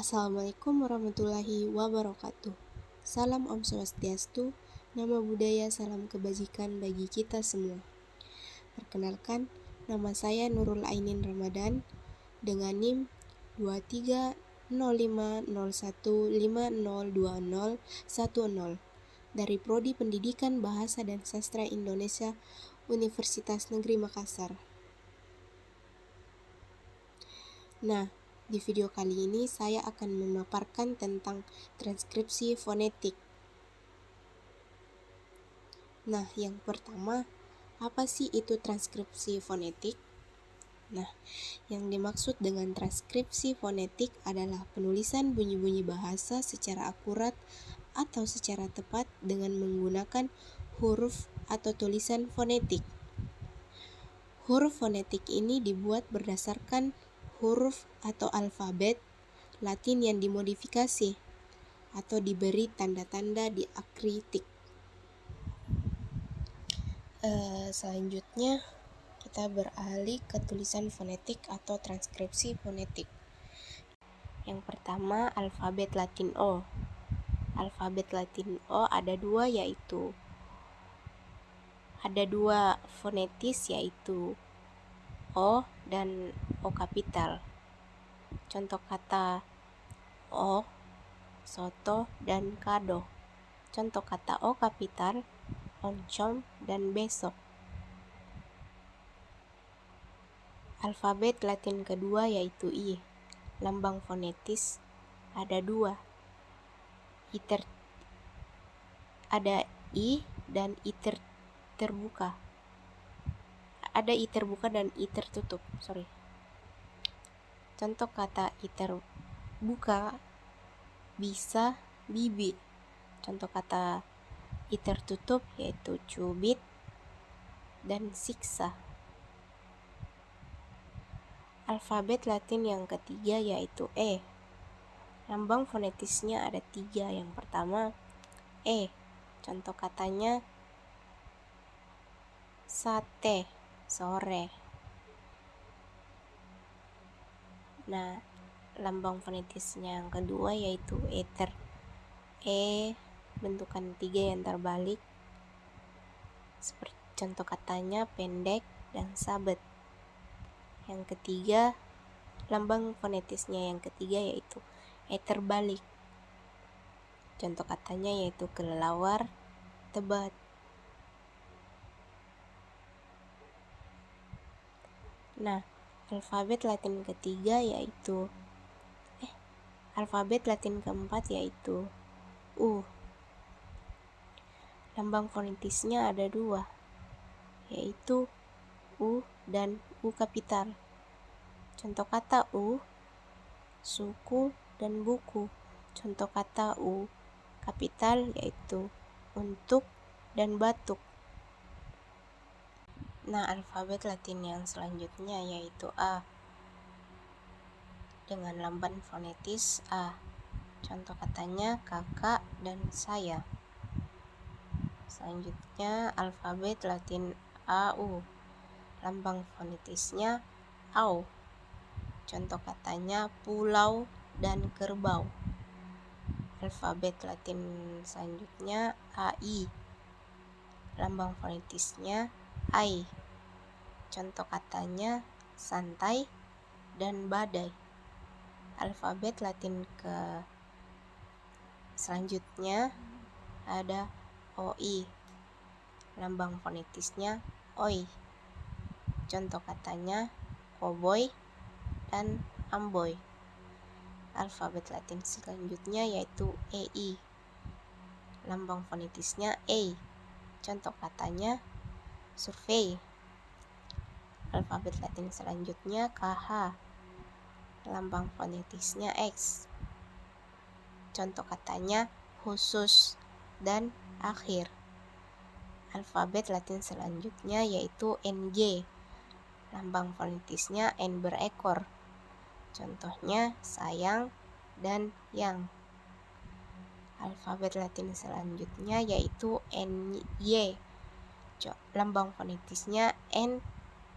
Assalamualaikum warahmatullahi wabarakatuh. Salam Om Swastiastu, nama budaya salam kebajikan bagi kita semua. Perkenalkan, nama saya Nurul Ainin Ramadan dengan NIM 230501502010 dari Prodi Pendidikan Bahasa dan Sastra Indonesia Universitas Negeri Makassar. Nah, di video kali ini saya akan memaparkan tentang transkripsi fonetik. Nah, yang pertama, apa sih itu transkripsi fonetik? Nah, yang dimaksud dengan transkripsi fonetik adalah penulisan bunyi-bunyi bahasa secara akurat atau secara tepat dengan menggunakan huruf atau tulisan fonetik. Huruf fonetik ini dibuat berdasarkan huruf atau alfabet Latin yang dimodifikasi atau diberi tanda-tanda diakritik. Selanjutnya kita beralih ke tulisan fonetik atau transkripsi fonetik. Yang pertama, alfabet Latin O. Alfabet Latin O ada dua fonetis yaitu O dan O kapital. Contoh kata O, soto, dan kado. Contoh kata O kapital, oncom, dan besok. Alfabet Latin kedua yaitu I. Lambang fonetis ada dua. Ada I dan I terbuka. Ada I terbuka dan I tertutup. Contoh kata I terbuka bisa bibi. Contoh kata I tertutup yaitu cubit dan siksa. Alfabet Latin yang ketiga yaitu E. Lambang fonetisnya ada tiga. Yang pertama, E. Contoh katanya sate, sore. Nah, lambang fonetisnya yang kedua yaitu eter. E bentukan tiga yang terbalik. Seperti contoh katanya pendek dan sabet. Yang ketiga, lambang fonetisnya yang ketiga yaitu E terbalik. Contoh katanya yaitu kelelawar, tebat. Nah, alfabet Latin keempat yaitu U. Lambang fonetisnya ada dua, yaitu U dan U kapital. Contoh kata U, suku dan buku. Contoh kata U kapital yaitu untuk dan batuk. Nah, alfabet Latin yang selanjutnya yaitu A. Dengan lambang fonetis A. Contoh katanya kakak dan saya. Selanjutnya alfabet Latin AU. Lambang fonetisnya AU. Contoh katanya pulau dan kerbau. Alfabet Latin selanjutnya AI. Lambang fonetisnya AI. Contoh katanya santai dan badai. Alfabet Latin selanjutnya ada OI. Lambang fonetisnya OI. Contoh katanya koboi dan amboy. Alfabet Latin selanjutnya yaitu EI. Lambang fonetisnya E. Contoh katanya survei. Alfabet Latin selanjutnya KH. Lambang fonetisnya X. Contoh katanya khusus dan akhir. Alfabet Latin selanjutnya yaitu NG. Lambang fonetisnya N berekor. Contohnya sayang dan yang. Alfabet Latin selanjutnya yaitu NY. Lambang fonetisnya N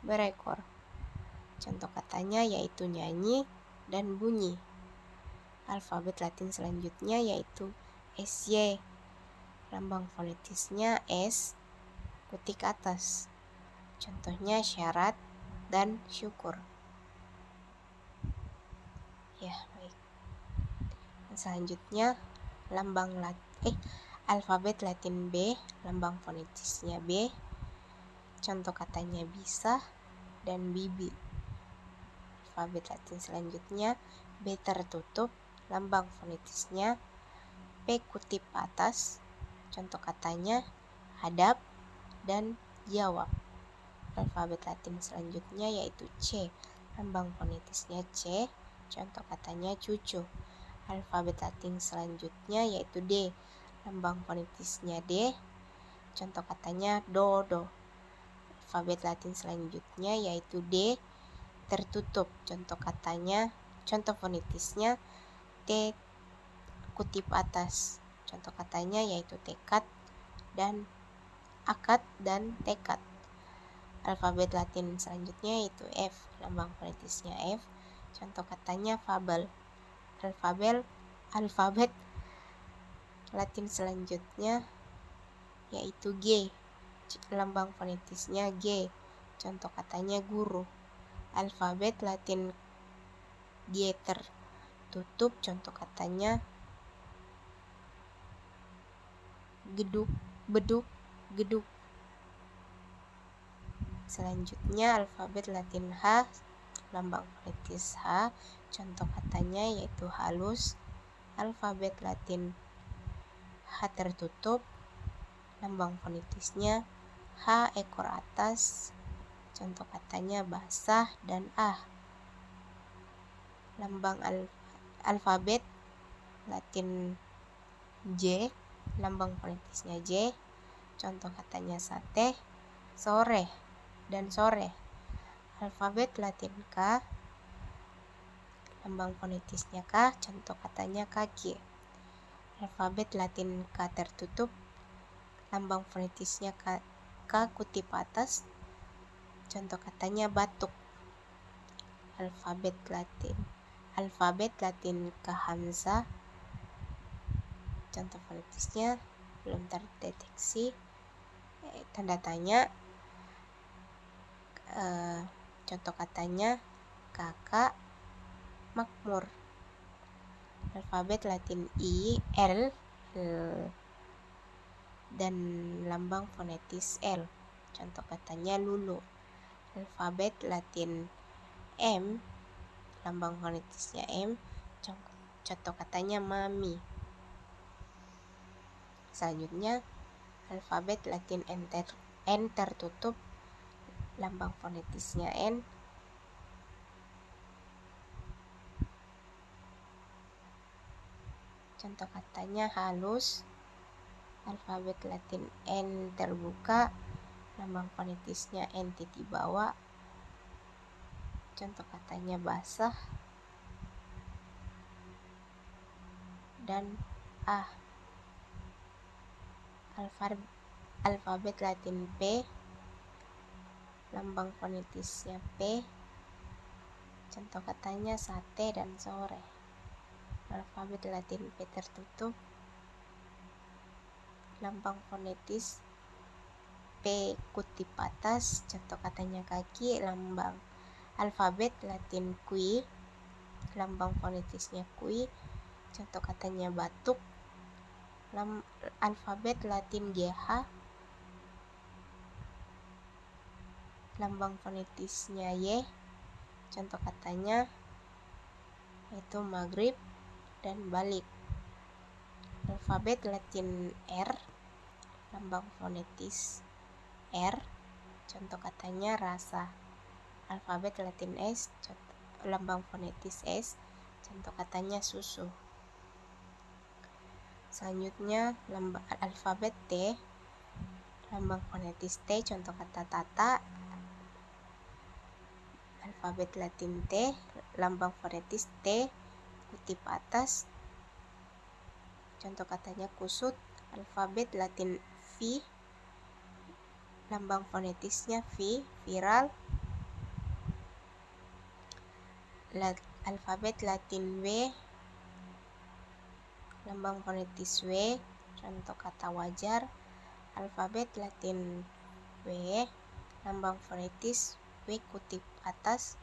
berekor. Contoh katanya yaitu nyanyi dan bunyi. alfabet Latin selanjutnya yaitu SY. Lambang fonetisnya S, kutik atas. Contohnya syarat dan syukur. Ya, baik. Selanjutnya alfabet Latin B, lambang fonetisnya B. Contoh katanya bisa dan bibi. Alfabet Latin selanjutnya B tertutup, lambang fonetisnya P kutip atas. Contoh katanya hadap dan jawab. Alfabet Latin selanjutnya yaitu C, lambang fonetisnya C. Contoh katanya cucu. Alfabet Latin selanjutnya yaitu D, lambang fonetisnya D. Contoh katanya dodo. Alfabet Latin selanjutnya yaitu D tertutup. Contoh fonetisnya T kutip atas. Contoh katanya yaitu tekad dan akad dan tekad. Alfabet Latin selanjutnya yaitu F, lambang fonetisnya F. Contoh katanya fabel. Alfabet Latin selanjutnya yaitu G, lambang fonetisnya G. Contoh katanya guru. Alfabet Latin G tertutup. Contoh katanya beduk. Selanjutnya alfabet Latin H, lambang fonetis H. Contoh katanya yaitu halus. Alfabet Latin H tertutup, lambang fonetisnya H ekor atas. Contoh katanya basah dan alfabet Latin J, lambang fonetisnya J. Contoh katanya sate, sore dan sore. Alfabet Latin K, lambang fonetisnya K. Contoh katanya kaki. Alfabet Latin K tertutup, lambang fonetisnya K kutip atas. Contoh katanya batuk. Alfabet Latin K hamzah. Contoh fonetisnya belum terdeteksi. Tanda tanya. Contoh katanya kakak makmur. Alfabet Latin I, L dan lambang fonetis L. Contoh katanya lulu. Alfabet Latin M, lambang fonetisnya M. Contoh katanya mami. Selanjutnya alfabet Latin N tertutup, lambang fonetisnya N. Contoh katanya halus. Alfabet Latin N terbuka, lambang fonetisnya N titik bawah. Contoh katanya basah dan Alfabet Latin P, lambang fonetisnya P. Contoh katanya sate dan sore. Alfabet Latin P tertutup, lambang fonetis P kutip atas. Contoh katanya kaki. Alfabet Latin Q, lambang fonetisnya Q. Contoh katanya batuk. Alfabet Latin GH, lambang fonetisnya Y. Contoh katanya yaitu maghrib dan balik. Alfabet Latin R, lambang fonetis R. Contoh katanya rasa. Alfabet Latin S, lambang fonetis S. Contoh katanya susu. Selanjutnya alfabet T, lambang fonetis T. Contoh kata tata. Alfabet Latin T, lambang fonetis T kutip atas. Contoh katanya kusut. Alfabet Latin V, lambang fonetisnya V, viral. Alfabet Latin W, lambang fonetis W, contoh kata wajar. Alfabet Latin W, lambang fonetis W kutip atas,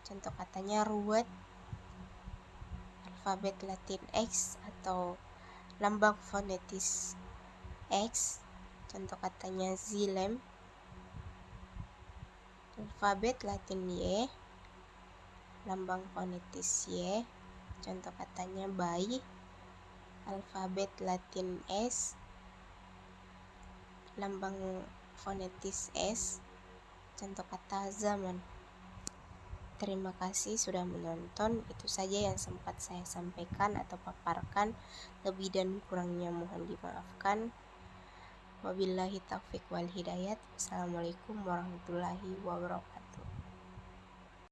contoh katanya ruwet. Alfabet Latin X atau lambang fonetis X, contoh katanya xilem. Alfabet Latin Y, lambang fonetis Y, contoh katanya bayi. Alfabet Latin S, lambang fonetis S, contoh kata zaman. Terima kasih sudah menonton. Itu saja yang sempat saya sampaikan atau paparkan. Lebih dan kurangnya mohon dimaafkan. Wabillahi taufiq wal hidayat. Assalamualaikum warahmatullahi wabarakatuh.